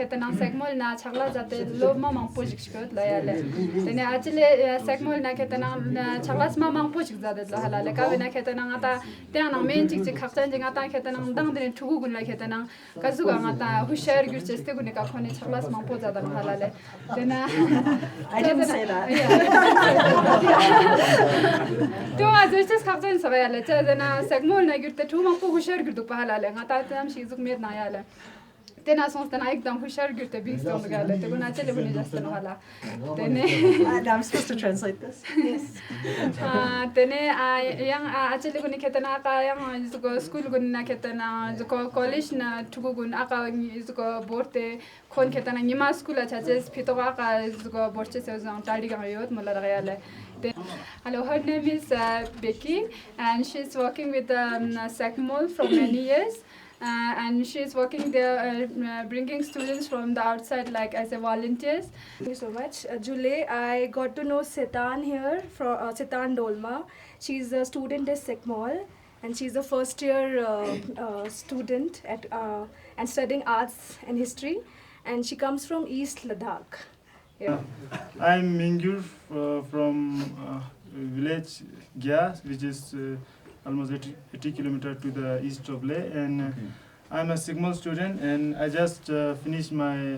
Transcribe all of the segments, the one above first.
ketana SECMOL na chagla jate lobma mangpo jikshkot layale tene achile SECMOL na ketana chaglasma mangpo jikjade lahalale ka bena ketana ngata tena main jik khapsan ngata ketana dang dene thugu gun la ketana kazuga ngata hushar gurcheste gun ka khone chaglas mangpo jada lahalale tena I didn't say that. to ajustes khapsan sabayale tena SECMOL na gurte thu mangpo hushar gurdu pahalale ngata tam shizuk med na yale tena sonst dan ekdam hushar gurte bigstone gale te guna chele buni jaste no hala tene I'm supposed to translate this. Yes. tene yang achele guni ketana ka yang zuko school gun na ketana zuko college na thugu gun aka zuko borte khon ketana nima school achaches phitoga ka zuko borche se zang tali ga yot mola gale. Hello, her name is Becky, and she's working with SECMOL for many years. And she's working there, bringing students from the outside, like as a volunteers. Thank you so much, Julie. I got to know Setan here from Setan Dolma. She's a student at SECMOL, and she's a first-year student at and studying arts and history. And she comes from East Ladakh. Yeah. I'm Mingyur from village Gya, which is almost 80 kilometers to the east of Leh, and I'm a SECMOL student, and I just finished my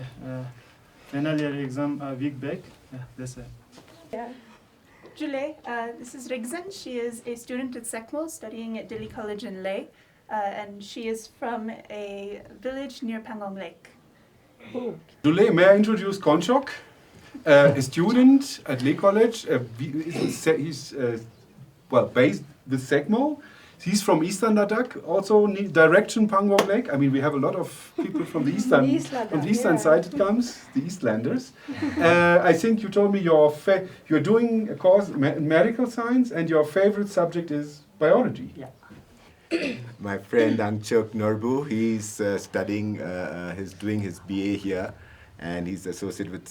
final year exam a week back. That's it. Yeah. Julie, this is Rigzan. She is a student at SECMOL studying at Delhi College in Leh, and she is from a village near Pangong Lake. Julie, may I introduce Konchok, a student at Leh College. He's based with SECMOL. He's from Eastern Ladakh, also direction Pangong Lake. I mean, we have a lot of people from the eastern side. It comes the Eastlanders. I think you told me you're doing a course in medical science, and your favorite subject is biology. Yeah. My friend Angchok Norbu, he's studying, he's doing his BA here, and he's associated with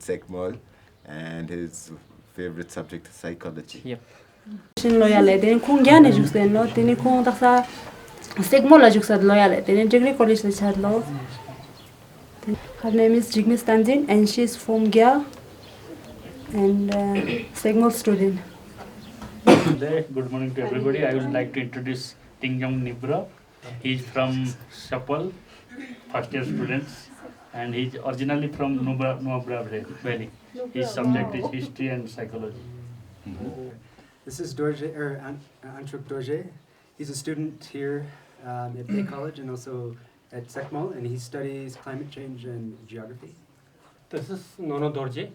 SECMOL, and his favorite subject is psychology. Yep. Loyale, then kung gyan e jukse no, then kung taksa SECMOL la juksad loyale, then degree college le chad lo. Her name is Jigmis Tanjin, and she's from Gya, and SECMOL student. Good morning to everybody. I would like to introduce Tingyong Nibra. He's from Sapal, first year students, and he's originally from Nubra Valley. His subject is history and psychology. This is Dorje, Antruk Dorje. He's a student here at Leh College and also at SECMOL, and he studies climate change and geography. This is Nono Dorje.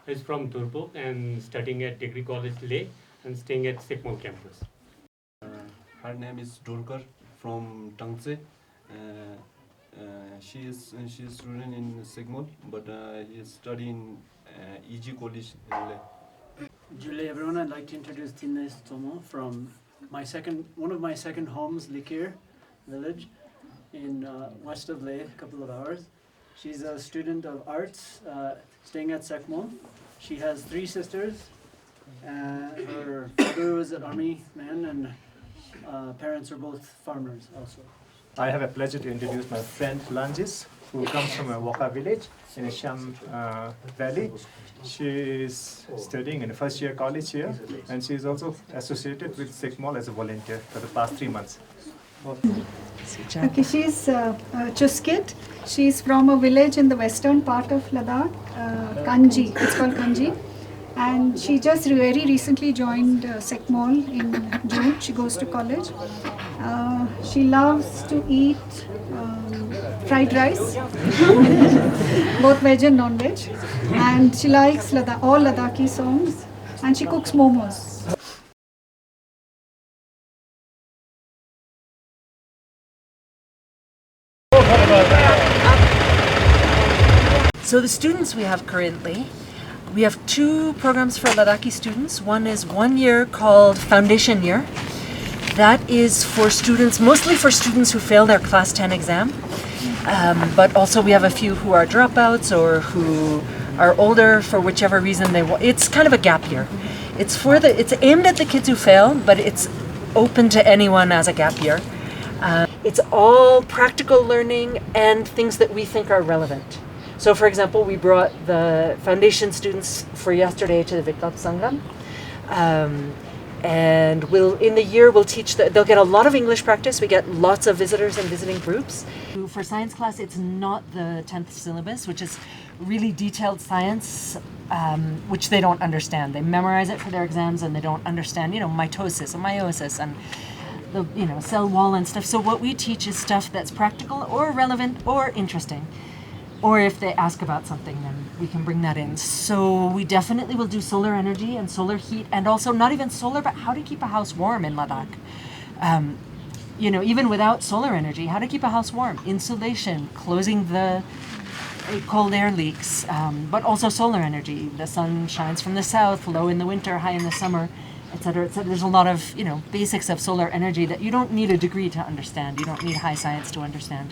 He's from Durbu and studying at Degree College Leh and staying at SECMOL campus. Her name is Durgar from Tangse. She is a student in SECMOL, but he is studying EG College in Leh. Julie, everyone, I'd like to introduce Tines Tomo from one of my second homes, Likir village, in west of Leh, a couple of hours. She's a student of arts, staying at SECMOL. She has 3 sisters. Her father was an army man, and parents are both farmers also. I have a pleasure to introduce my friend Lanjis, who comes from a Waka village in Isham Valley. She is studying in a first year college here, and she is also associated with SECMOL as a volunteer for the past 3 months. Okay, she's Chuskit. She's from a village in the western part of Ladakh, Kanji. It's called Kanji. And she just very recently joined SECMOL in June. She goes to college. She loves to eat fried rice, both veg and non-veg. And she likes all Ladakhi songs. And she cooks momos. So the students we have currently, we have 2 programs for Ladakhi students. One is 1 year called Foundation Year. That is for students, mostly for students who fail their Class 10 exam. But also we have a few who are dropouts or who are older for whichever reason they want. It's kind of a gap year. It's aimed at the kids who fail, but it's open to anyone as a gap year. It's all practical learning and things that we think are relevant. So for example, we brought the foundation students for yesterday to the Viklat Sangam. And in the year we'll teach they'll get a lot of English practice. We get lots of visitors and visiting groups. For science class, it's not the 10th syllabus, which is really detailed science, which they don't understand. They memorize it for their exams and they don't understand, mitosis and meiosis and the, cell wall and stuff. So what we teach is stuff that's practical or relevant or interesting. Or if they ask about something, then we can bring that in. So we definitely will do solar energy and solar heat, and also not even solar, but how to keep a house warm in Ladakh. Even without solar energy, how to keep a house warm. Insulation, closing the cold air leaks, but also solar energy. The sun shines from the south, low in the winter, high in the summer, etc., etc. There's a lot of, basics of solar energy that you don't need a degree to understand. You don't need high science to understand.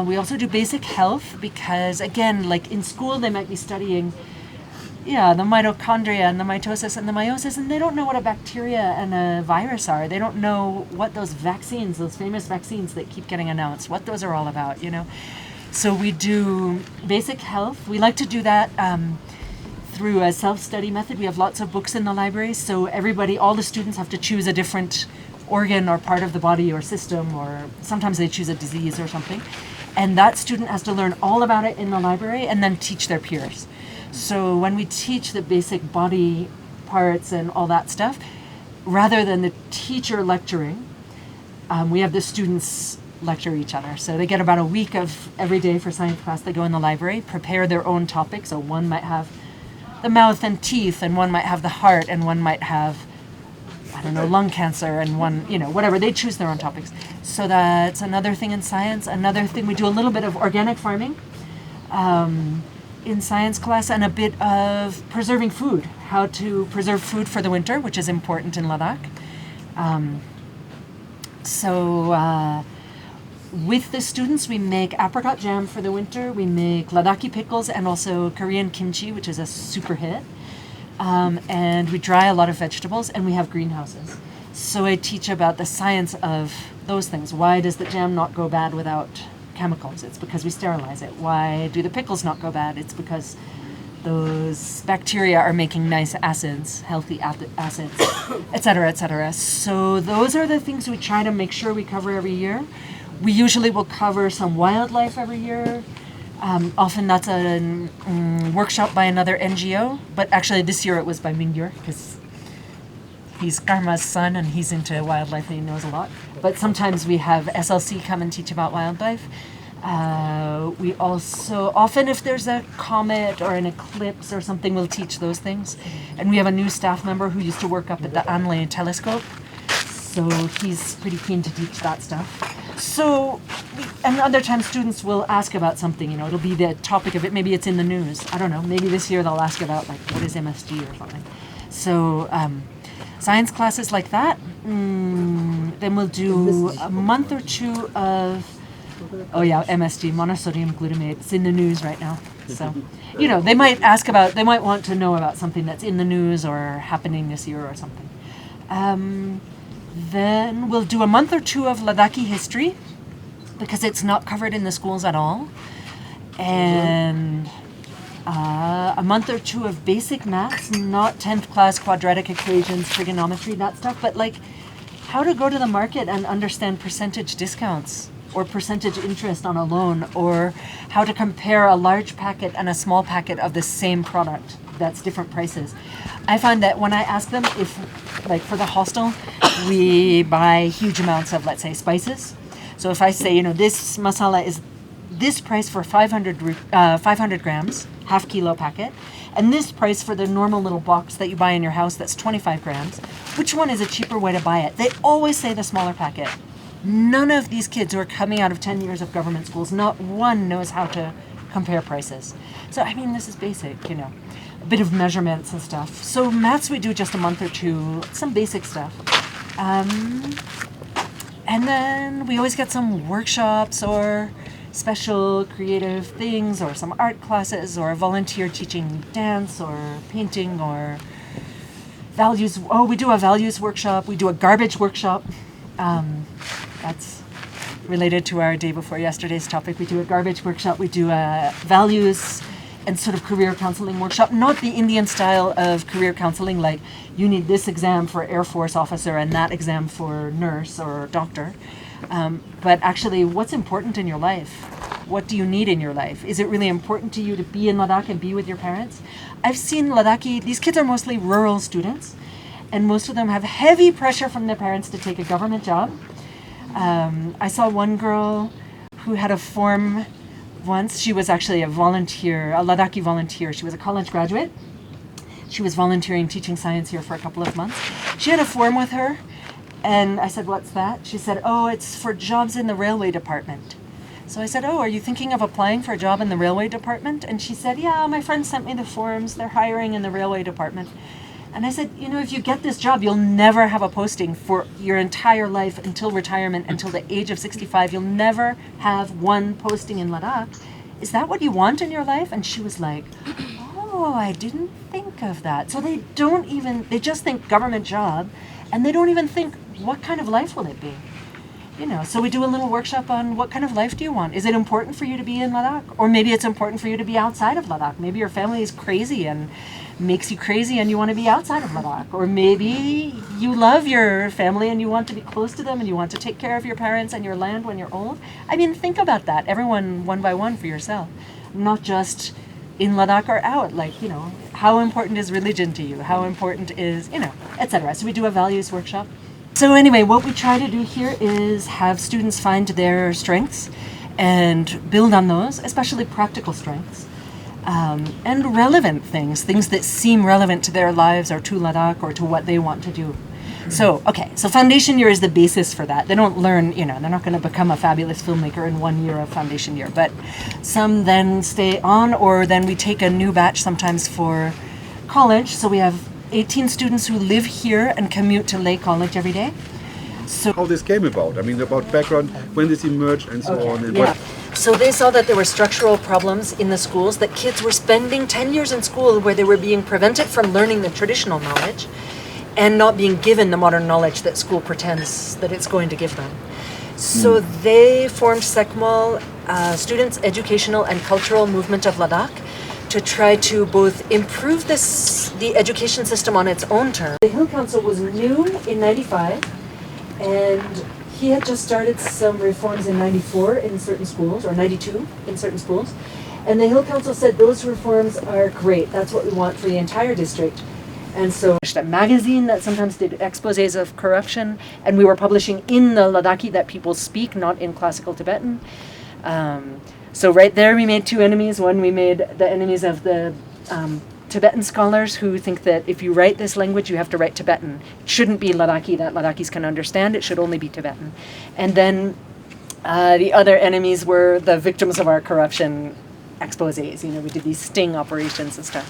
We also do basic health because, again, like in school, they might be studying, the mitochondria and the mitosis and the meiosis, and they don't know what a bacteria and a virus are. They don't know what those vaccines, those famous vaccines that keep getting announced, what those are all about, So we do basic health. We like to do that through a self-study method. We have lots of books in the library, so all the students have to choose a different organ or part of the body or system, or sometimes they choose a disease or something, and that student has to learn all about it in the library and then teach their peers. So when we teach the basic body parts and all that stuff, rather than the teacher lecturing, we have the students lecture each other. So they get about a week of every day for science class. They go in the library, prepare their own topic. So one might have the mouth and teeth, and one might have the heart, and one might have lung cancer, and one, whatever. They choose their own topics. So that's another thing in science. Another thing, we do a little bit of organic farming in science class, and a bit of preserving food, how to preserve food for the winter, which is important in Ladakh. With the students, we make apricot jam for the winter. We make Ladakhi pickles and also Korean kimchi, which is a super hit. And we dry a lot of vegetables, and we have greenhouses. So I teach about the science of those things. Why does the jam not go bad without chemicals? It's because we sterilize it. Why do the pickles not go bad? It's because those bacteria are making nice acids, healthy acids, etc., etc. So those are the things we try to make sure we cover every year. We usually will cover some wildlife every year. Often that's a workshop by another NGO, but actually this year it was by Mingyur, because he's Karma's son and he's into wildlife and he knows a lot. But sometimes we have SLC come and teach about wildlife. We also, often if there's a comet or an eclipse or something, we'll teach those things. And we have a new staff member who used to work up at the Anley telescope, so he's pretty keen to teach that stuff. So, and other times students will ask about something, it'll be the topic of it, maybe it's in the news, I don't know, maybe this year they'll ask about what is MSG or something. So, science classes like that, then we'll do a month or two of, MSG, monosodium glutamate, it's in the news right now. So, they might want to know about something that's in the news or happening this year or something. Then we'll do a month or two of Ladakhi history, because it's not covered in the schools at all. And a month or two of basic maths, not 10th class quadratic equations, trigonometry, that stuff, but how to go to the market and understand percentage discounts or percentage interest on a loan, or how to compare a large packet and a small packet of the same product that's different prices. I find that when I ask them if, for the hostel, we buy huge amounts of, let's say, spices. So if I say, this masala is this price for 500 grams, half kilo packet, and this price for the normal little box that you buy in your house that's 25 grams, which one is a cheaper way to buy it? They always say the smaller packet. None of these kids who are coming out of 10 years of government schools, not one knows how to compare prices. So, this is basic, a bit of measurements and stuff. So maths we do just a month or two, some basic stuff. And then we always get some workshops or special creative things, or some art classes, or a volunteer teaching dance or painting or values. We do a values workshop. We do a garbage workshop. That's related to our day before yesterday's topic. We do a garbage workshop, we do a values and sort of career counseling workshop, not the Indian style of career counseling, like you need this exam for Air Force officer and that exam for nurse or doctor, but actually what's important in your life? What do you need in your life? Is it really important to you to be in Ladakh and be with your parents? I've seen Ladakhi, these kids are mostly rural students, and most of them have heavy pressure from their parents to take a government job. I saw one girl who had a form once. She was actually a volunteer, a Ladakhi volunteer. She was a college graduate. She was volunteering teaching science here for a couple of months. She had a form with her, and I said, "What's that?" She said, "Oh, it's for jobs in the railway department." So I said, "Oh, are you thinking of applying for a job in the railway department?" And she said, "Yeah, my friend sent me the forms. They're hiring in the railway department." And I said, "You know, if you get this job, you'll never have a posting for your entire life until retirement, until the age of 65. You'll never have one posting in Ladakh. Is that what you want in your life?" And she was like, "Oh, I didn't think of that." So they just think government job, and they don't even think, what kind of life will it be? You know, so we do a little workshop on what kind of life do you want? Is it important for you to be in Ladakh? Or maybe it's important for you to be outside of Ladakh. Maybe your family is crazy and makes you crazy and you want to be outside of Ladakh. Or maybe you love your family and you want to be close to them and you want to take care of your parents and your land when you're old. I mean, think about that, everyone one by one for yourself. Not just in Ladakh or out, like, you know, how important is religion to you? How important is, you know, etc. So we do a values workshop. So anyway, what we try to do here is have students find their strengths and build on those, especially practical strengths, and relevant things that seem relevant to their lives or to Ladakh or to what they want to do. So, okay, so foundation year is the basis for that. They don't learn, you know, they're not going to become a fabulous filmmaker in 1 year of foundation year, but some then stay on, or then we take a new batch sometimes for college. So we have 18 students who live here and commute to Leh College every day. So how this came about? I mean, about background, when this emerged and so on. And yeah. So they saw that there were structural problems in the schools, that kids were spending 10 years in school where they were being prevented from learning the traditional knowledge and not being given the modern knowledge that school pretends that it's going to give them. So they formed SECMOL, Students' Educational and Cultural Movement of Ladakh, to try to both improve the education system on its own terms. The Hill Council was new in 95, and he had just started some reforms in 94 in certain schools, or 92 in certain schools. And the Hill Council said those reforms are great, that's what we want for the entire district. And so a magazine that sometimes did exposés of corruption, and we were publishing in the Ladakhi that people speak, not in classical Tibetan. So right there we made two enemies. One, we made the enemies of the Tibetan scholars who think that if you write this language, you have to write Tibetan. It shouldn't be Ladakhi that Ladakhis can understand. It should only be Tibetan. And then the other enemies were the victims of our corruption exposés. You know, we did these sting operations and stuff.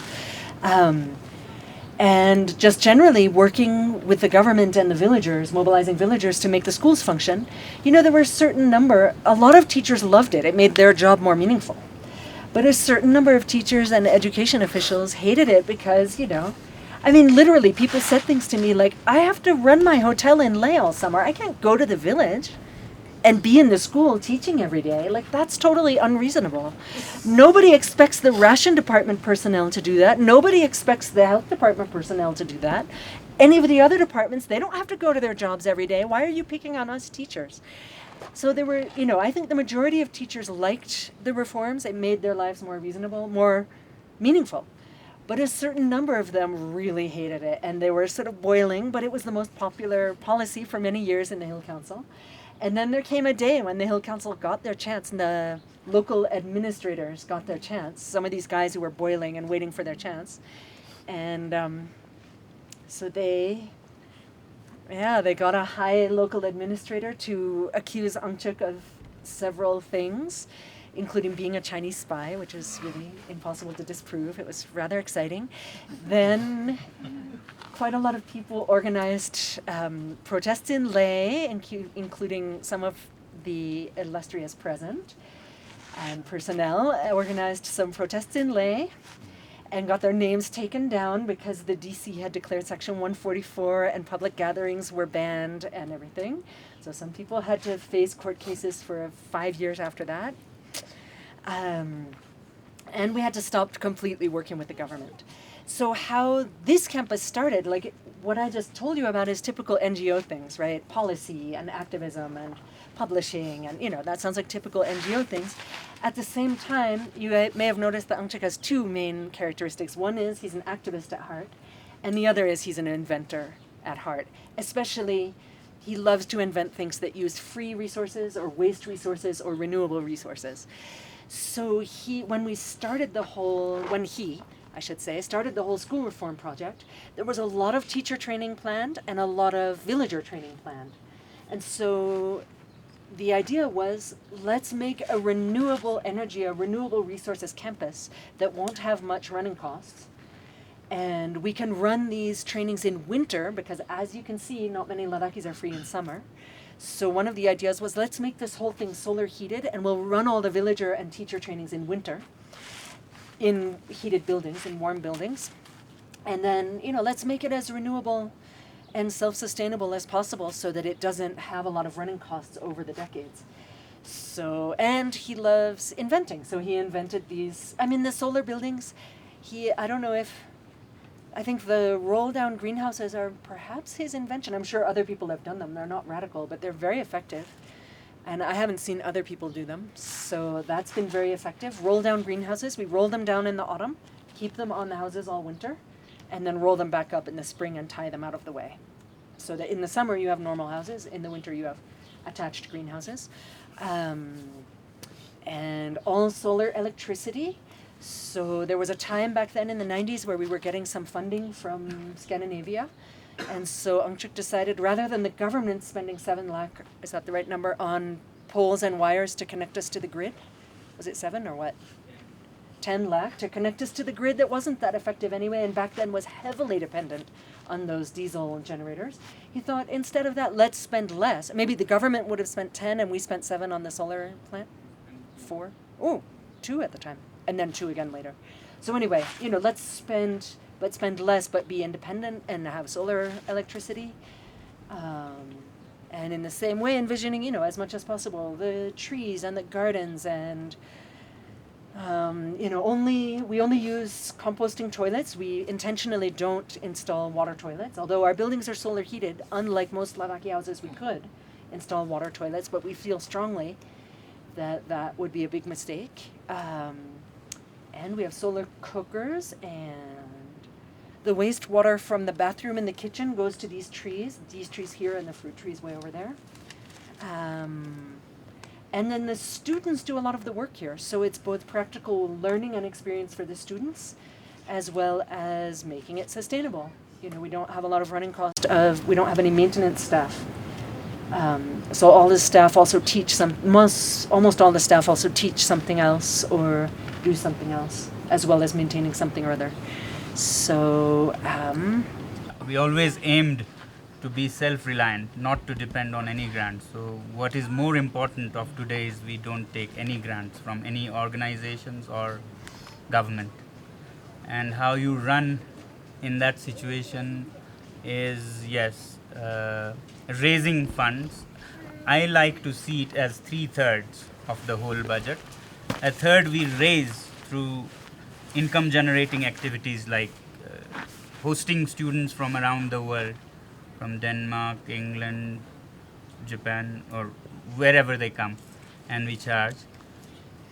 And just generally working with the government and the villagers, mobilizing villagers to make the schools function. You know, there were a certain number, a lot of teachers loved it. It made their job more meaningful. But a certain number of teachers and education officials hated it because, you know, I mean, literally people said things to me like, I have to run my hotel in Leh all summer. I can't go to the village and be in the school teaching every day. Like, that's totally unreasonable. Nobody expects the ration department personnel to do that. Nobody expects the health department personnel to do that. Any of the other departments, they don't have to go to their jobs every day. Why are you picking on us teachers? So there were, you know, I think the majority of teachers liked the reforms. It made their lives more reasonable, more meaningful. But a certain number of them really hated it, and they were sort of boiling, but it was the most popular policy for many years in the Hill Council. And then there came a day when the Hill Council got their chance and the local administrators got their chance, some of these guys who were boiling and waiting for their chance. And so they got a high local administrator to accuse Angchuk of several things, including being a Chinese spy, which is really impossible to disprove. It was rather exciting. Then quite a lot of people organized protests in Leh, including some of the illustrious present and personnel organized some protests in Leh. and got their names taken down because the DC had declared Section 144 and public gatherings were banned and everything. So some people had to face court cases for 5 years after that. And we had to stop completely working with the government. So how this campus started, like what I just told you about is typical NGO things, right? Policy and activism and publishing and, that sounds like typical NGO things. At the same time, you may have noticed that Angchuk has two main characteristics. One is he's an activist at heart, and the other is he's an inventor at heart. Especially, he loves to invent things that use free resources or waste resources or renewable resources. So when he started the whole school reform project, there was a lot of teacher training planned and a lot of villager training planned. And so the idea was, let's make a renewable energy, a renewable resources campus that won't have much running costs. And we can run these trainings in winter because, as you can see, not many Ladakhis are free in summer. So one of the ideas was, let's make this whole thing solar heated and we'll run all the villager and teacher trainings in winter in heated buildings, in warm buildings. And then, let's make it as renewable and self-sustainable as possible so that it doesn't have a lot of running costs over the decades. So, and he loves inventing. So he invented these, the solar buildings, I think the roll-down greenhouses are perhaps his invention. I'm sure other people have done them. They're not radical, but they're very effective. And I haven't seen other people do them. So that's been very effective. Roll-down greenhouses, we roll them down in the autumn, keep them on the houses all winter, and then roll them back up in the spring and tie them out of the way. So that in the summer you have normal houses, in the winter you have attached greenhouses. And all solar electricity. So there was a time back then in the 90s where we were getting some funding from Scandinavia. And so Angchuk decided, rather than the government spending 7 lakh, is that the right number, on poles and wires to connect us to the grid? Was it 7 or what? 10 lakh to connect us to the grid that wasn't that effective anyway, and back then was heavily dependent on those diesel generators. He thought, instead of that, let's spend less. Maybe the government would have spent 10 and we spent 7 on the solar plant? 4? Oh, 2 at the time. And then 2 again later. So anyway, let's spend less but be independent and have solar electricity. And in the same way, envisioning, as much as possible, the trees and the gardens and we only use composting toilets. We intentionally don't install water toilets. Although our buildings are solar heated, unlike most Ladakhi houses, we could install water toilets, but we feel strongly that would be a big mistake. And we have solar cookers, and the wastewater from the bathroom and the kitchen goes to these trees here and the fruit trees way over there. And then the students do a lot of the work here. So it's both practical learning and experience for the students, as well as making it sustainable. We don't have a lot of running cost we don't have any maintenance staff. So all the staff also teach almost all the staff also teach something else or do something else, as well as maintaining something or other. So we always aimed to be self-reliant, not to depend on any grants. So what is more important of today is we don't take any grants from any organizations or government. And how you run in that situation is, raising funds. I like to see it as 3/3 of the whole budget. A third we raise through income generating activities like hosting students from around the world, from Denmark, England, Japan, or wherever they come, and we charge.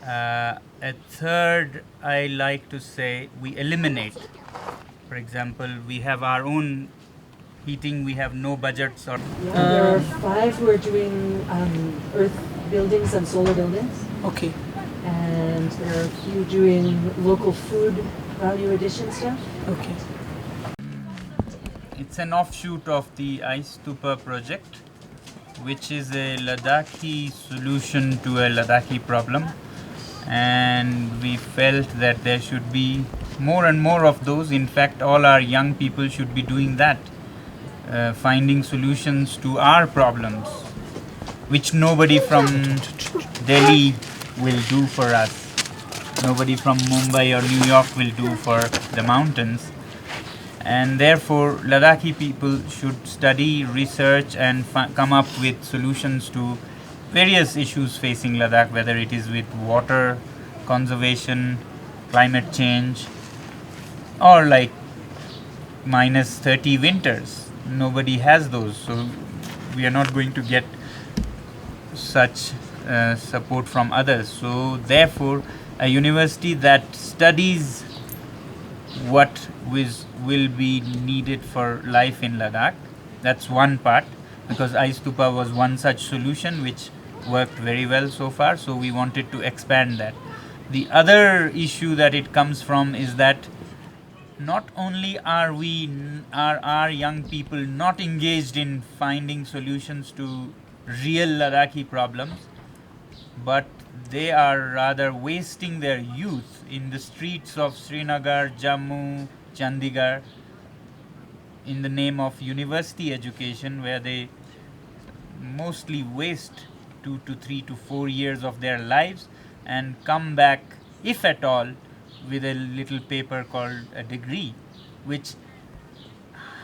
A third, I like to say, we eliminate. For example, we have our own heating, we have no budgets. There are 5 who are doing earth buildings and solar buildings. Okay. And there are a few doing local food value addition stuff. Okay. It's an offshoot of the Ice Stupa project, which is a Ladakhi solution to a Ladakhi problem. And we felt that there should be more and more of those. In fact, all our young people should be doing that, finding solutions to our problems, which nobody from Delhi will do for us. nobody from Mumbai or New York will do for the mountains. And therefore, Ladakhi people should study, research, and come up with solutions to various issues facing Ladakh, whether it is with water conservation, climate change, or like minus 30 winters. Nobody has those, so we are not going to get such support from others. So therefore, a university that studies what will be needed for life in Ladakh, that's one part, because ice stupa was one such solution which worked very well so far, so we wanted to expand that. The other issue that it comes from is that not only are our young people not engaged in finding solutions to real Ladakhi problems, but they are rather wasting their youth in the streets of Srinagar, Jammu, Chandigarh in the name of university education, where they mostly waste 2 to 3 to 4 years of their lives and come back, if at all, with a little paper called a degree, which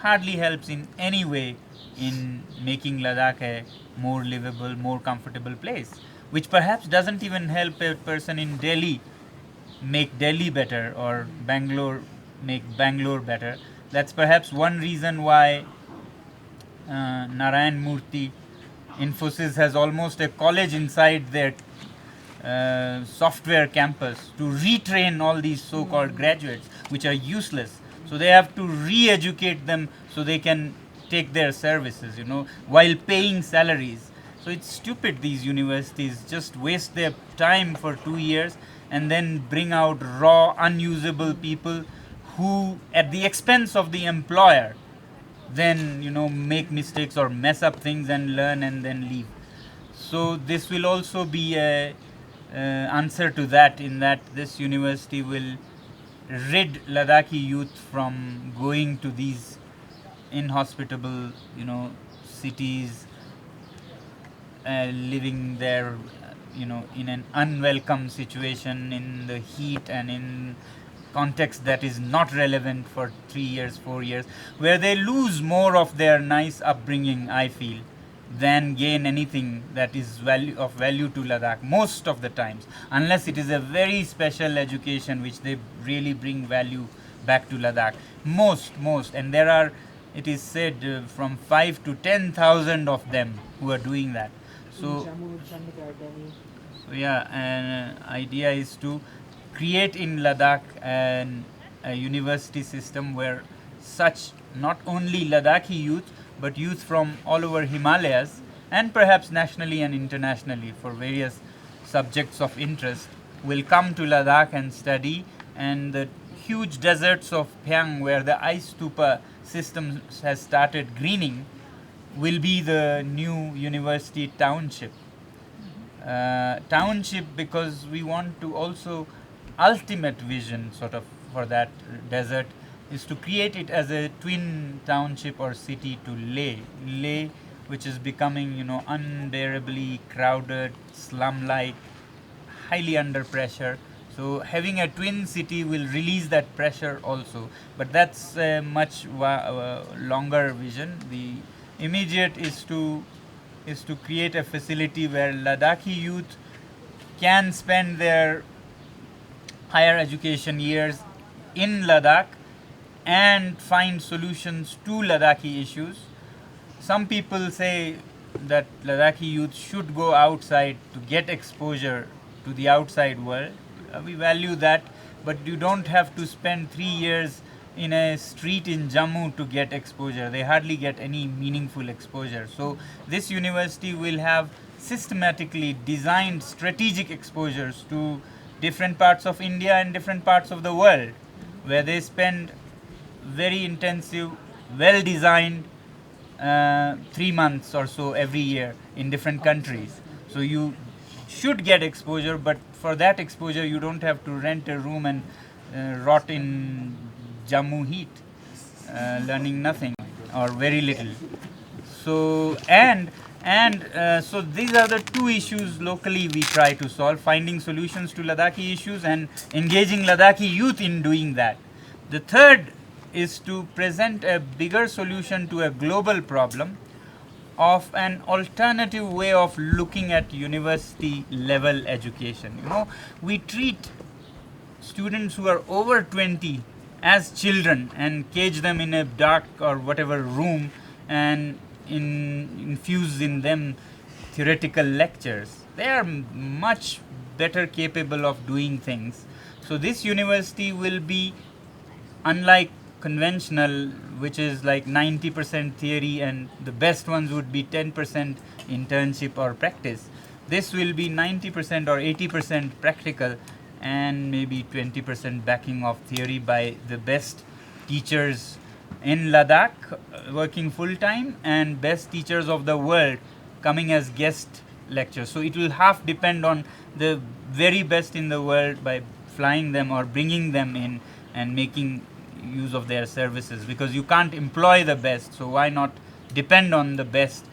hardly helps in any way in making Ladakh a more livable, more comfortable place, which perhaps doesn't even help a person in Delhi make Delhi better or Bangalore make Bangalore better. That's perhaps one reason why Narayan Murthy, Infosys has almost a college inside their software campus to retrain all these so-called graduates, which are useless. So they have to re-educate them so they can take their services, while paying salaries. So it's stupid, these universities just waste their time for 2 years and then bring out raw, unusable people who, at the expense of the employer, then make mistakes or mess up things and learn and then leave. So this will also be a answer to that, in that this university will rid Ladakhi youth from going to these inhospitable cities, living there in an unwelcome situation, in the heat and in context that is not relevant for 3 years, 4 years, where they lose more of their nice upbringing, I feel, than gain anything that is of value to Ladakh most of the times, unless it is a very special education which they really bring value back to Ladakh. Most, and there are, it is said, from 5 to 10,000 of them who are doing that. So yeah, an idea is to create in Ladakh a university system where such not only Ladakhi youth, but youth from all over Himalayas, and perhaps nationally and internationally for various subjects of interest, will come to Ladakh and study, and the huge deserts of Phyang, where the ice stupa system has started greening, will be the new university township. Because we want to also, ultimate vision sort of for that desert is to create it as a twin township or city to Leh, which is becoming unbearably crowded, slum-like, highly under pressure. So having a twin city will release that pressure also, but that's a much longer vision. The immediate is to create a facility where Ladakhi youth can spend their higher education years in Ladakh and find solutions to Ladakhi issues. Some people say that Ladakhi youth should go outside to get exposure to the outside world. We value that, but you don't have to spend 3 years in a street in Jammu to get exposure. They hardly get any meaningful exposure. So this university will have systematically designed strategic exposures to different parts of India and different parts of the world, where they spend very intensive, well-designed 3 months or so every year in different countries. So you should get exposure, but for that exposure you don't have to rent a room and rot in Jammu heat, learning nothing or very little. So, and And so these are the two issues locally we try to solve, finding solutions to Ladakhi issues and engaging Ladakhi youth in doing that. The third is to present a bigger solution to a global problem of an alternative way of looking at university level education. You know, we treat students who are over 20 as children and cage them in a dark or whatever room and infuse in them theoretical lectures. They are much better capable of doing things. So this university will be unlike conventional, which is like 90% theory and the best ones would be 10% internship or practice. This will be 90% or 80% practical and maybe 20% backing of theory by the best teachers in Ladakh working full time and best teachers of the world coming as guest lecturers. So it will half depend on the very best in the world by flying them or bringing them in and making use of their services, because you can't employ the best, so why not depend on the best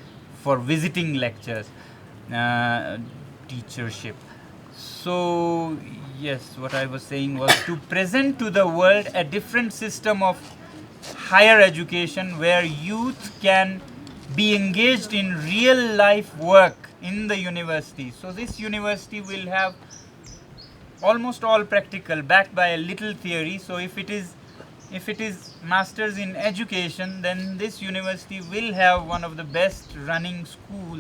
for visiting lectures, teachership. So yes, what I was saying was to present to the world a different system of higher education where youth can be engaged in real life work in the university. So this university will have almost all practical backed by a little theory. So if it is masters in education, then this university will have one of the best running school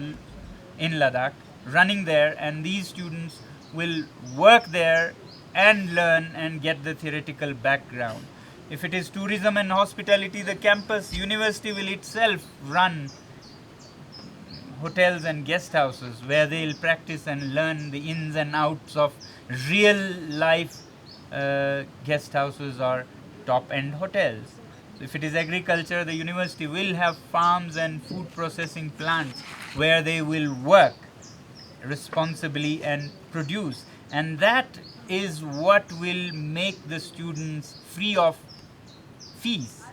in Ladakh running there, and these students will work there and learn and get the theoretical background. If it is tourism and hospitality, the campus university will itself run hotels and guest houses where they will practice and learn the ins and outs of real life guest houses or top end hotels. So if it is agriculture, the university will have farms and food processing plants where they will work responsibly and produce, and that is what will make the students free of fees.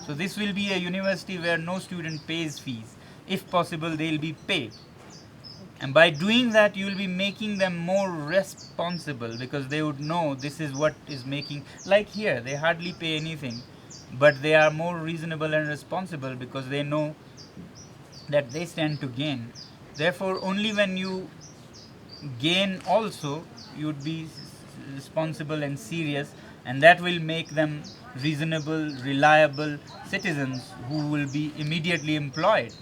So this will be a university where no student pays fees. If possible, they will be paid, and by doing that you will be making them more responsible, because they would know this is what is making, like here they hardly pay anything, but they are more reasonable and responsible because they know that they stand to gain. Therefore only when you gain also you would be responsible and serious, and that will make them reasonable, reliable citizens who will be immediately employed.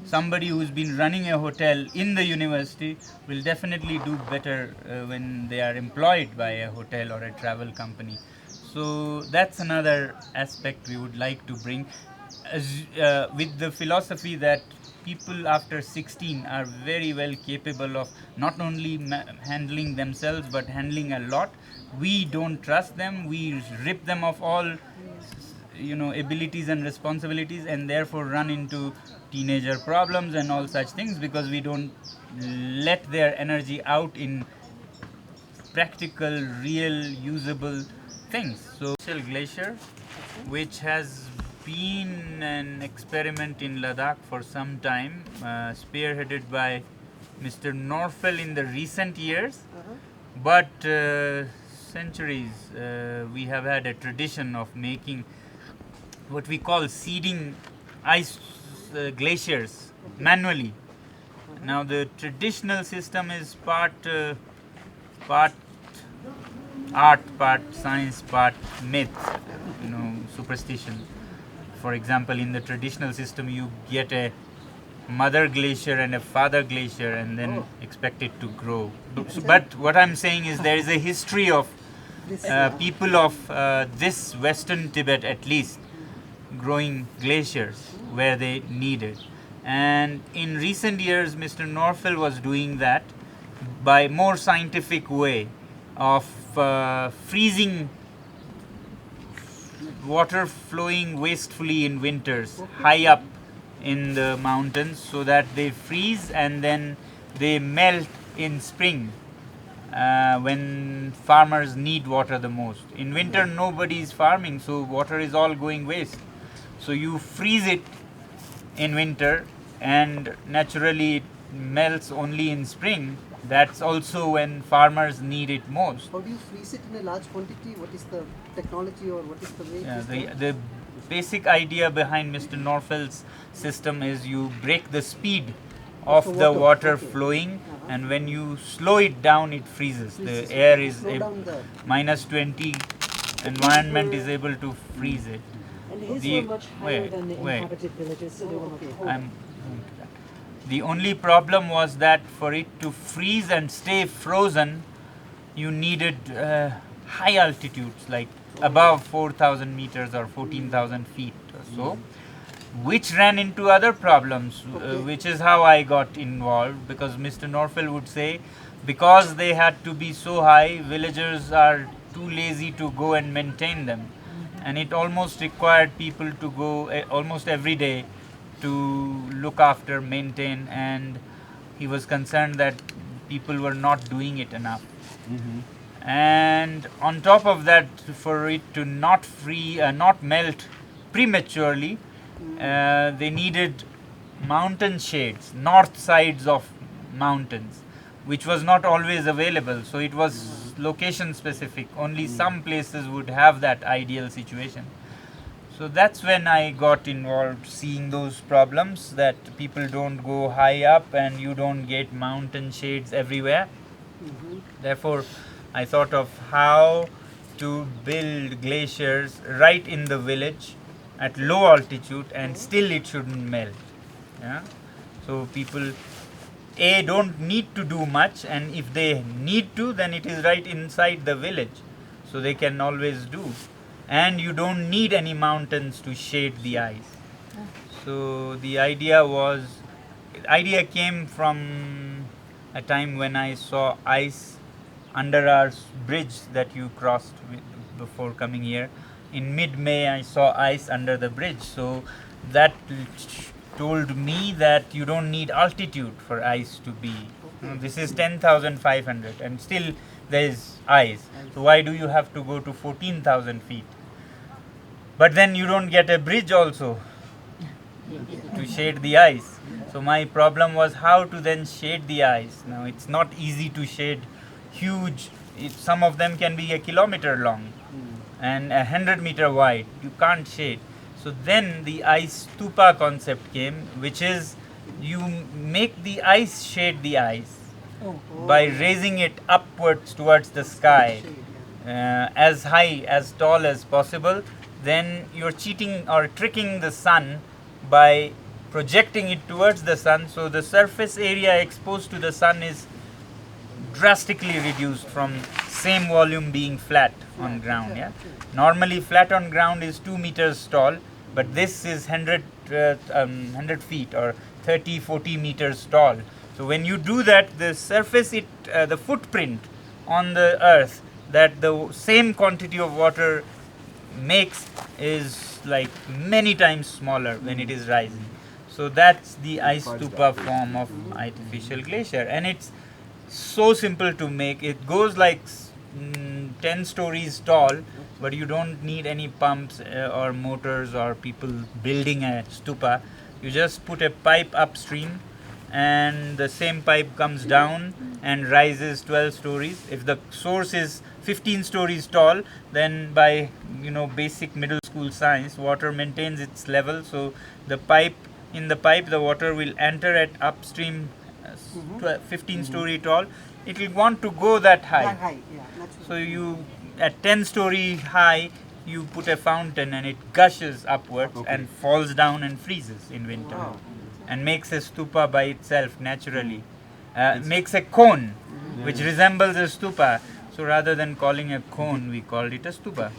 Somebody who's been running a hotel in the university will definitely do better when they are employed by a hotel or a travel company. So that's another aspect we would like to bring, with the philosophy that people after 16 are very well capable of not only handling themselves but handling a lot. We don't trust them, we rip them of all abilities and responsibilities, and therefore run into teenager problems and all such things because we don't let their energy out in practical, real, usable things. So glacier, which has been an experiment in Ladakh for some time, spearheaded by Mr. Norfel in the recent years, but centuries we have had a tradition of making what we call seeding ice glaciers manually. Now the traditional system is part art, part science, part myth, superstition. For example, in the traditional system you get a mother glacier and a father glacier and then expect it to grow. But what I'm saying is there is a history of people of this western Tibet at least growing glaciers where they need it. And in recent years Mr. Norfel was doing that by more scientific way of freezing water flowing wastefully in winters high up in the mountains so that they freeze and then they melt in spring when farmers need water the most. In winter nobody is farming, so water is all going waste. So you freeze it in winter and naturally it melts only in spring. That's also when farmers need it most. How do you freeze it in a large quantity? What is the technology or what is the way? Yeah, the basic idea behind Mr. Norfell's system is you break the speed of the water flowing, and when you slow it down, it freezes. The air is minus 20, environment is able to freeze it. And his were much higher than the inhabited villages, so they were not cold. The only problem was that for it to freeze and stay frozen, you needed high altitudes, like above 4,000 meters or 14,000 feet or so, which ran into other problems, which is how I got involved, because Mr. Norfell would say, because they had to be so high, villagers are too lazy to go and maintain them. And it almost required people to go almost every day to look after, maintain, and he was concerned that people were not doing it enough. And on top of that, for it to not melt prematurely, they needed mountain shades, north sides of mountains, which was not always available. So it was location specific. Only some places would have that ideal situation. So that's when I got involved, seeing those problems that people don't go high up and you don't get mountain shades everywhere. Therefore, I thought of how to build glaciers right in the village at low altitude and still it shouldn't melt. Yeah? So people don't need to do much, and if they need to, then it is right inside the village, so they can always do. And you don't need any mountains to shade the ice. So the idea came from a time when I saw ice under our bridge that you crossed before coming here. In mid-May I saw ice under the bridge, so that told me that you don't need altitude for ice to be. This is 10,500 and still there is ice. So why do you have to go to 14,000 feet? But then you don't get a bridge also to shade the ice. So my problem was how to then shade the ice. Now it's not easy to shade huge, some of them can be a kilometer long and 100-meter wide. You can't shade. So then the ice stupa concept came, which is you make the ice shade the ice by raising it upwards towards the sky, as high, as tall as possible. Then you're cheating or tricking the sun by projecting it towards the sun, so the surface area exposed to the sun is drastically reduced from same volume being flat on ground. Yeah, normally flat on ground is 2 meters tall, but this is 100 feet or 30-40 meters tall. So when you do that, the surface, the footprint on the earth that the same quantity of water makes is like many times smaller when it is rising. So that's the ice stupa form of artificial glacier, and it's so simple to make. It goes like 10 stories tall, but you don't need any pumps or motors or people building a stupa. You just put a pipe upstream and the same pipe comes down and rises 12 stories. If the source is 15 stories tall, then by basic middle school science, water maintains its level. So the pipe the water will enter at upstream 15 story tall. It will want to go that high. So you at 10 story high you put a fountain and it gushes upwards and falls down and freezes in winter and makes a stupa by itself naturally. Makes a cone which resembles a stupa. So rather than calling a cone, we called it a stupa.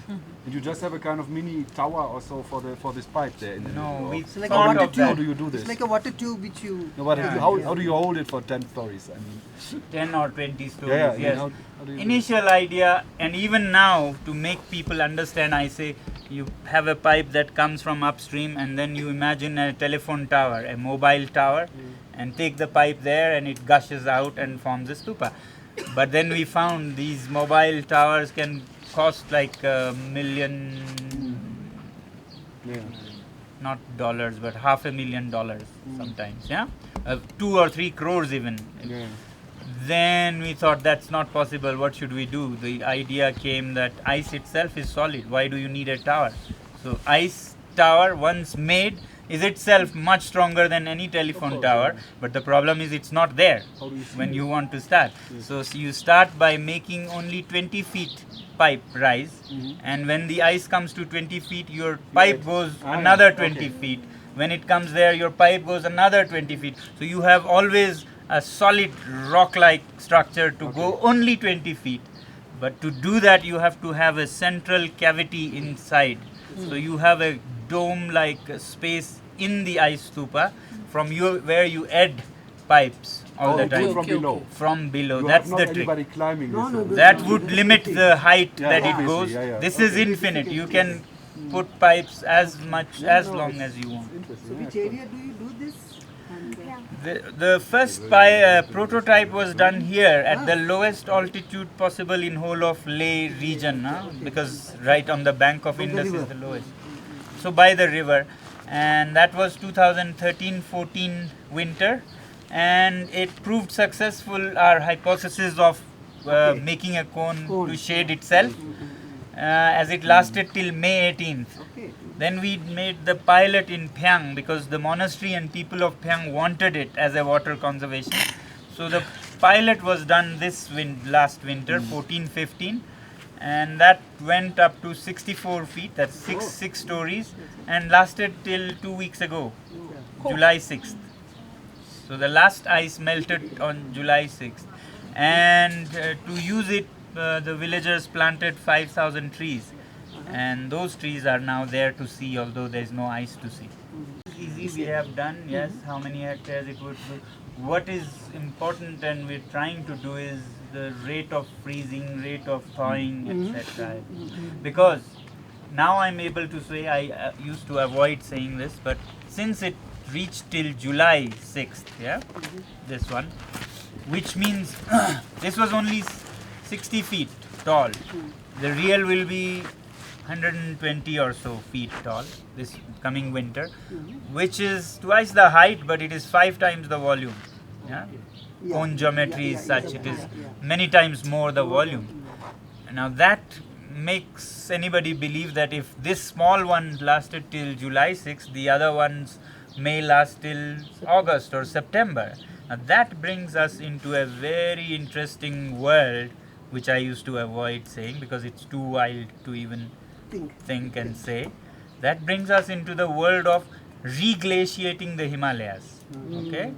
Did you just have a kind of mini tower or so for this pipe there? No, it's like a water tube. How do you do this? It's like a water tube which you... No, but how do you hold it for 10 stories? I mean, 10 or 20 stories, yeah, yes. How do you Initial idea, and even now to make people understand, I say you have a pipe that comes from upstream and then you imagine a telephone tower, a mobile tower, and take the pipe there and it gushes out and forms a stupa. But then we found these mobile towers can cost like $1 million. not dollars, but $500,000 sometimes, yeah? 2 or 3 crores even. Yeah. Then we thought that's not possible, what should we do? The idea came that ice itself is solid, why do you need a tower? So ice tower once made is itself much stronger than any telephone tower, but the problem is it's not there when you want to start. So you start by making only 20 feet pipe rise, and when the ice comes to 20 feet, your pipe goes another 20 feet. When it comes there, your pipe goes another 20 feet. So you have always a solid rock-like structure to go only 20 feet. But to do that, you have to have a central cavity inside. So you have a dome-like space in the ice stupa from where you add pipes all the time. From below. From below. You That's have the not trick. anybody climbing this. That would limit the height Yeah, that it obviously, goes. yeah, yeah. This is infinite. You can put pipes as long as you want. So which area do you do this? The first prototype was done here at the lowest altitude possible in whole of Leh region, because right on the bank of Indus is the lowest. So by the river, and that was 2013-14 winter, and it proved successful. Our hypothesis of making a cone to shade itself, as it lasted till May 18th. Then we made the pilot in Phyang because the monastery and people of Phyang wanted it as a water conservation. So the pilot was done last winter, 14-15, and that went up to 64 feet, that's six stories, and lasted till 2 weeks ago, July 6th. So the last ice melted on July 6th, and to use it, the villagers planted 5,000 trees. And those trees are now there to see, although there is no ice to see. Easy we have done, yes, how many hectares it would do. What is important and we're trying to do is the rate of freezing, rate of thawing, etc. Because now I'm able to say, I used to avoid saying this, but since it reached till July 6th, yeah, this one, which means this was only 60 feet tall. The real will be 120 or so feet tall this coming winter, which is twice the height, but it is 5 times the volume. Yeah? Cone geometry is such, it is many times more the volume. Now that makes anybody believe that if this small one lasted till July 6th, the other ones may last till August or September. Now that brings us into a very interesting world, which I used to avoid saying because it's too wild to even think and say. That brings us into the world of reglaciating the Himalayas. Okay?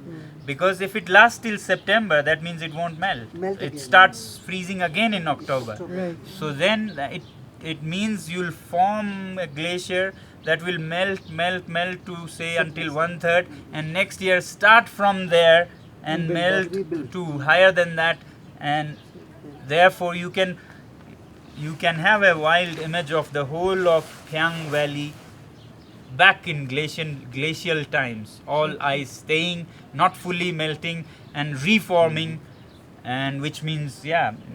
Because if it lasts till September, that means it won't melt. It starts freezing again in October. So then it means you'll form a glacier that will melt to say until 1/3, and next year start from there and melt to higher than that, and therefore you can have a wild image of the whole of Phyang Valley back in glacial times, all ice staying, not fully melting and reforming, and which means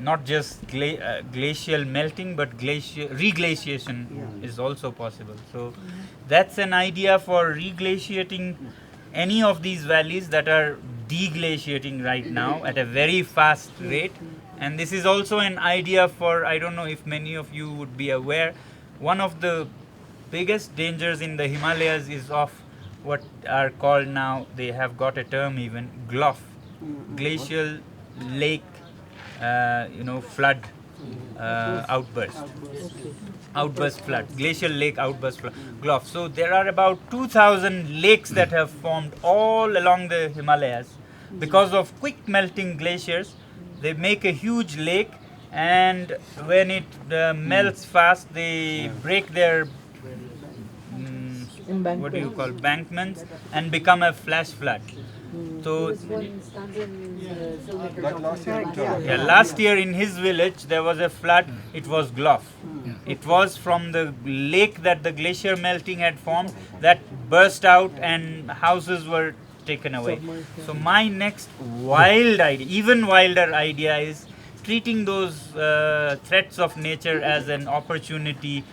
not just glacial melting, but reglaciation is also possible. So that's an idea for reglaciating any of these valleys that are deglaciating right now at a very fast rate. And this is also an idea for, I don't know if many of you would be aware, one of the biggest dangers in the Himalayas is of what are called now, they have got a term even, GLOF, glacial lake, flood outburst flood, glacial lake outburst flood, GLOF. So there are about 2,000 lakes that have formed all along the Himalayas because of quick melting glaciers. They make a huge lake, and when it melts fast, they break their embankments and become a flash flood. So last year in his village there was a flood. It was GLOF. It was from the lake that the glacier melting had formed that burst out, and houses were taken away. So my next wild idea, even wilder idea, is treating those threats of nature as an opportunity,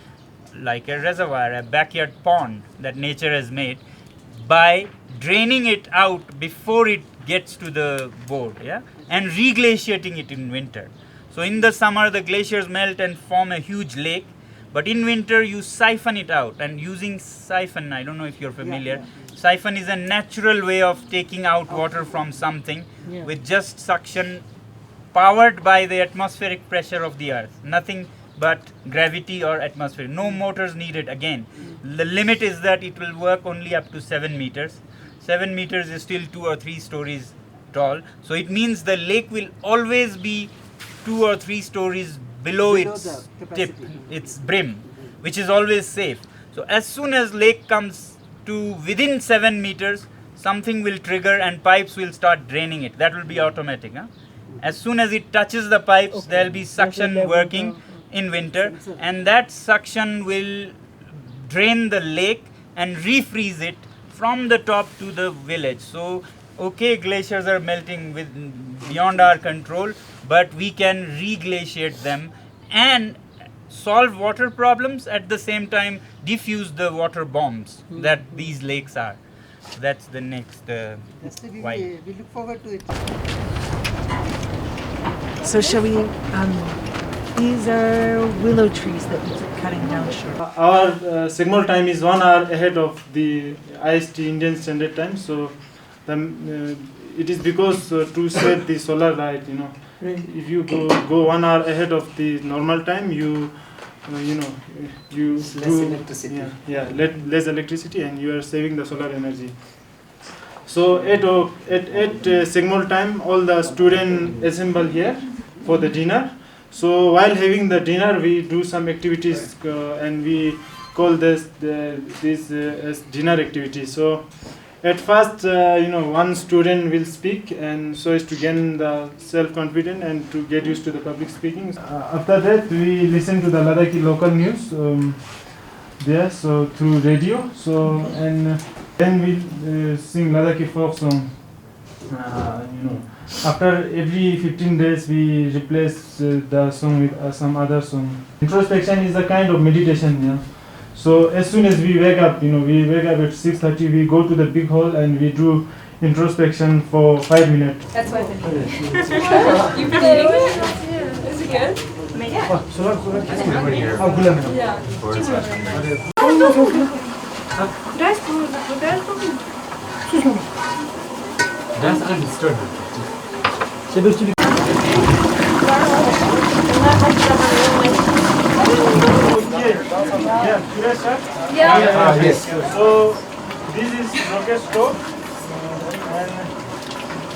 like a reservoir, a backyard pond that nature has made, by draining it out before it gets to the board, yeah, and reglaciating it in winter. So in the summer the glaciers melt and form a huge lake, but in winter you siphon it out, and using siphon, I don't know if you're familiar, siphon is a natural way of taking out water from something with just suction, powered by the atmospheric pressure of the earth, nothing but gravity or atmosphere, no motors needed. Again, the limit is that it will work only up to 7 meters. 7 meters is still 2 or 3 stories tall, so it means the lake will always be 2 or 3 stories below its tip, its brim, which is always safe. So as soon as lake comes to within 7 meters, something will trigger and pipes will start draining it. That will be automatic. Huh? As soon as it touches the pipes, there will be suction working in winter, and that suction will drain the lake and refreeze it from the top to the village. So, okay, glaciers are melting beyond our control, but we can reglaciate them and solve water problems, at the same time diffuse the water bombs that these lakes are. That's the next why. We look forward to it. So shall we, these are willow trees that we keep cutting down short. Our SECMOL time is 1 hour ahead of the IST Indian Standard Time. So it is because to save the solar light, if you go 1 hour ahead of the normal time, you less electricity. Less electricity, and you are saving the solar energy. So at SECMOL time, all the students assemble here for the dinner. So while having the dinner, we do some activities, and we call this as dinner activity. So at first, one student will speak, and so as to gain the self-confidence and to get used to the public speaking. After that, we listen to the Ladakhi local news there, so through radio. So and then we sing Ladakhi folk song. After every 15 days, we replace the song with some other song. Introspection is a kind of meditation. So as soon as we wake up, we wake up at 6:30, we go to the big hall and we do introspection for 5 minutes. That's why you pretending? Yeah. Is it good? That's understood. Yes. So this is rocket stove, and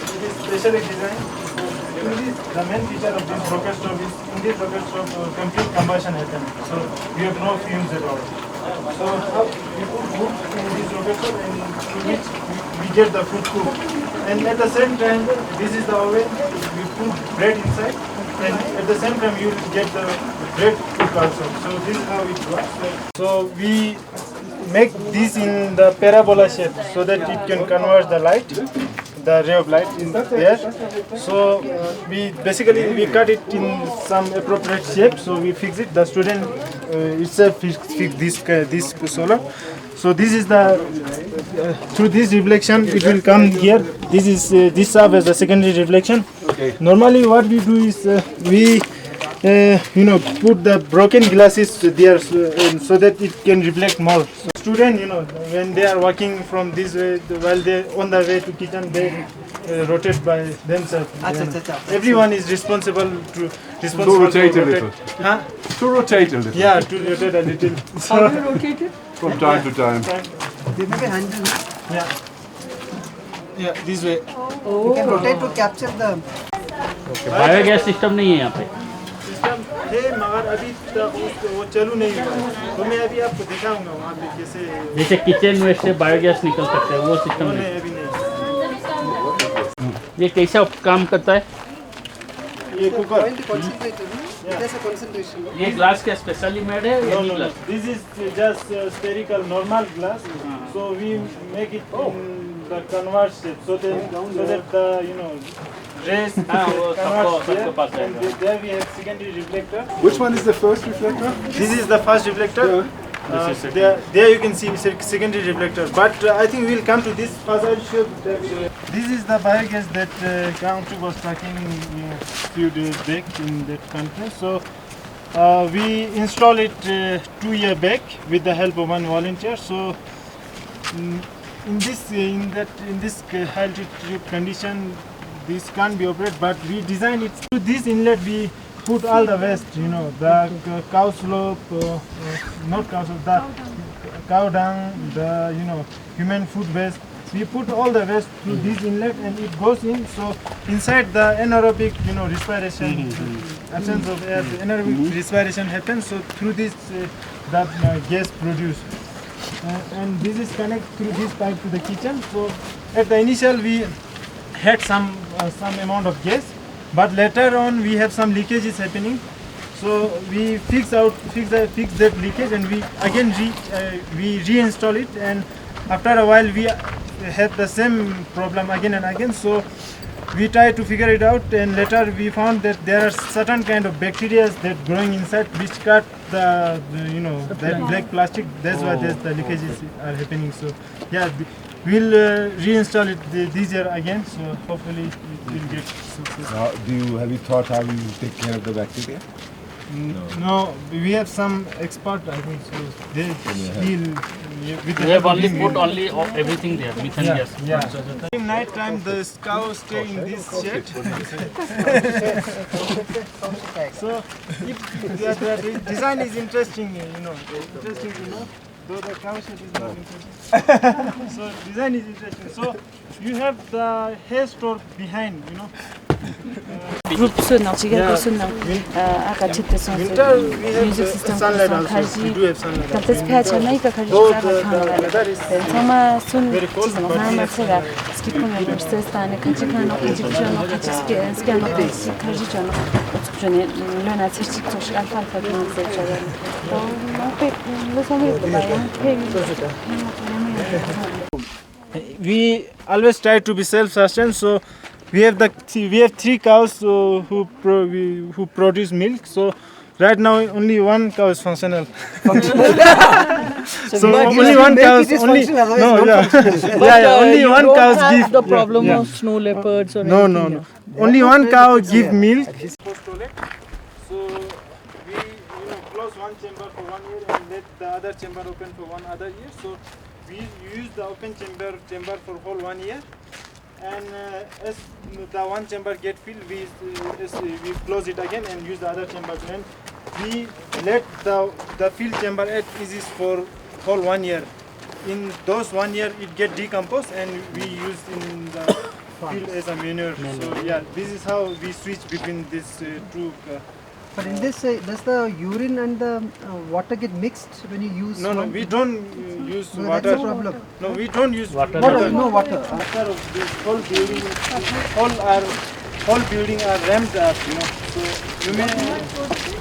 it is specially designed. The main feature of this rocket stove is, in this rocket stove, complete combustion happens. So we have no fumes at all. So we put wood in this rocket stove, and through which we get the food cooked. And at the same time, this is the oven. We put bread inside, and at the same time you get the bread cooked also. So this is how it works. So we make this in the parabola shape so that it can convert the light, the ray of light in there. So we cut it in some appropriate shape. So we fix it. The student itself fix this solar. So this is the through this reflection it will come here. This serves as the secondary reflection. Okay. Normally what we do is we put the broken glasses there so that it can reflect more. So student, when they are walking from this way, while they on the way to kitchen, they rotate by themselves. Everyone is responsible to rotate a little. Huh? To rotate a little. Yeah, to rotate a little. How do you rotate it? From time to time. They make a handle. Yeah, this way. You can rotate to capture the. Biogas system नहीं है यहाँ पे. System है मगर अभी तक वो चालू नहीं हुआ है. तो मैं अभी आपको दिखाऊंगा वहाँ पे कैसे. जैसे किचन वेस्ट से बायोगैस निकल सकता है वो सिस्टम नहीं अभी नहीं. ये कैसा काम करता है? ये कुकर. ये ग्लास क्या स्पेशली मेड है? No. This is just spherical normal glass. So we make it in the converse shape so that the rays converge there. And there we have secondary reflector. Which one is the first reflector? This is the first reflector. There you can see secondary reflector. But I think we will come to this first. I'll show that. This is the biogas that Kangchuk was talking few days back in that country. So we install it 2 years back with the help of one volunteer. So in this high altitude condition, this can't be operated. But we designed it to this inlet. We put all the waste, the cow slope, not cow slope, the cow dung, the human food waste. We put all the waste through this inlet and it goes in. So inside the anaerobic, respiration, absence of air, the anaerobic respiration happens. So through this, that gas produced, and this is connected through this pipe to the kitchen. So at the initial we had some amount of gas. But later on we have some leakages happening, so we fix that leakage and we again reinstall it, and after a while we have the same problem again and again. So we try to figure it out, and later we found that there are certain kind of bacteria that growing inside which cut that black plastic. That's why the leakages are happening. So yeah. We'll reinstall it this year again, so hopefully it will get success. Now, have you thought how you take care of the bacteria? No, we have some expert, I think, so they heal. We have only put everything there, methane gas. Yeah. In night time, the cow stay in this shed. So, the design is interesting, though the cow shed is not interesting. So design is interesting. So you have the hair store behind, Group sunna, chigen sunna, aka chitte winter we have sunlight also. We do have sunlight. Kaltes patch na ika khaji sama sun chizen ma sera skip ko me stane khaji khana khaji chano khaji scan khaji chano chone lona chich tosh alfa alfa no se chara to no pe lo somri we always try to be self-sustained, so we have 3 cows who produce milk. So right now only 1 cow is functional. So only 1 cow is only only 1 cow give the problem of snow leopards or no. Only 1 cow give milk. So we close one chamber for 1 year and let the other chamber open for 1 other year. So we use the open chamber for whole 1 year, and as the one chamber get filled, we close it again and use the other chamber. And we let the filled chamber at easy for whole 1 year. In those 1 year, it get decomposed and we use in the field as a manure. So yeah, this is how we switch between these two. But in this, does the urine and the water get mixed when you use? No, we don't use water. That's the problem. No, we don't use water. No water. After this whole building, whole building are ramped up. So you may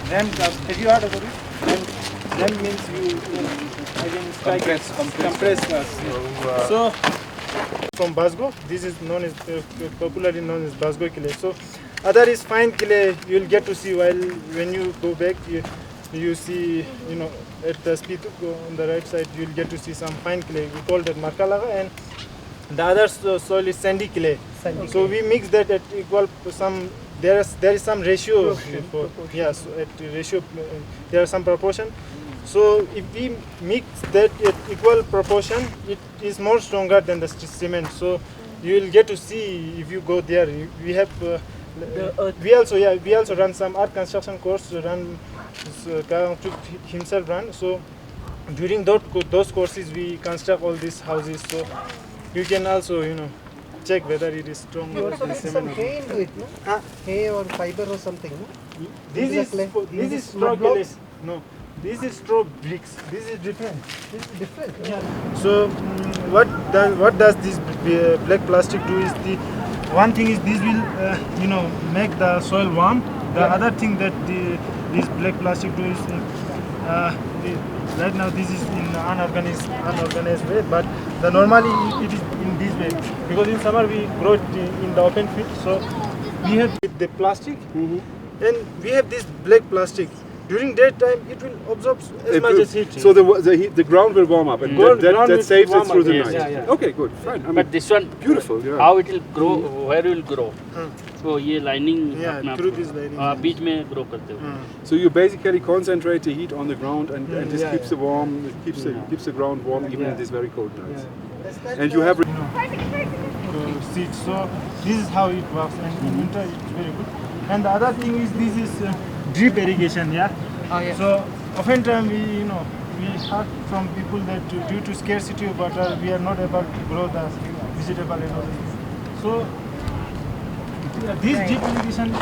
ramped up. Have you heard about it? Ramp means you again compress gas. So from Basgo, this is known as popularly known as Basgo clay. So other is fine clay. You will get to see when you go back. You see, at the Spituk on the right side, you will get to see some fine clay. We call that Markalaga, and the other soil is sandy clay. So we mix that at equal some. There is some ratio. Yes, at ratio there are some proportion. So if we mix that at equal proportion, it is more stronger than the cement. So you will get to see if you go there. We have. We also run some art construction course. Himself run. So during those courses we construct all these houses. So you can also check whether it is strong or some hay into it, no? Hay or fiber or something, no? This is straw clay. No, this is straw bricks. This is different. This is different. Yeah. So what does this black plastic do is one thing is this will make the soil warm. The other thing that this black plastic do is right now this is in unorganized way, but normally it is in this way, because in summer we grow it in the open field. So we have the plastic, and we have this black plastic. during daytime it will absorb as It much will- as heat. So the ground will warm up, and that saves it through the night. Yeah. Okay, good, fine. I mean, But this one, beautiful. Yeah. how it will grow, where it will grow. So ये lining Yeah, अपना through this lining. बीच में grow करते हो. So you basically concentrate the heat on the ground, and this Yeah, keeps the warm, it keeps the ground warm even in these very cold nights. And you have. Seeds. So this is how it works, and in winter it's very good. And the other thing is this is drip irrigation. Yeah. Oh, yeah. So oftentimes we heard from people that due to scarcity of water we are not able to grow the vegetable and all this. So this drip irrigation,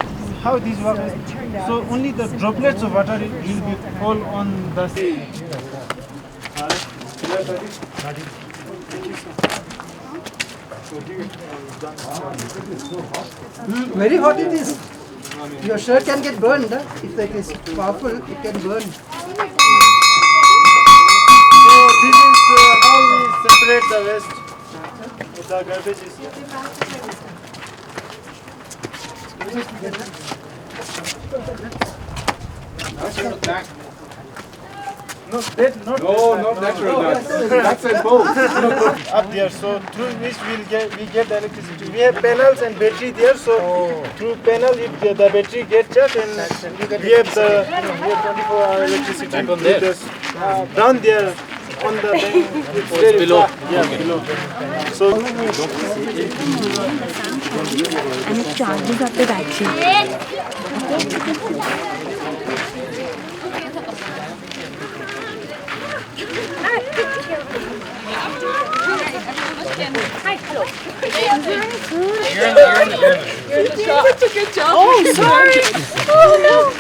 how this works is, so only the droplets of water will be fall on the seed. Very hot it is. Your shirt can get burned. If it is powerful, it can burn. So this is how we separate the waste. The garbage is here. No, not natural nuts. Nuts and bolts. Up there, so through which we get the electricity. We have panels and battery there, so through panel, if the battery gets charged, and we have 24-hour electricity. Back on there? Down there on the bank. It's very below. far. Yeah, below. So And it charges up the battery. You're in the shop. Good job. Oh, sorry. Oh, no.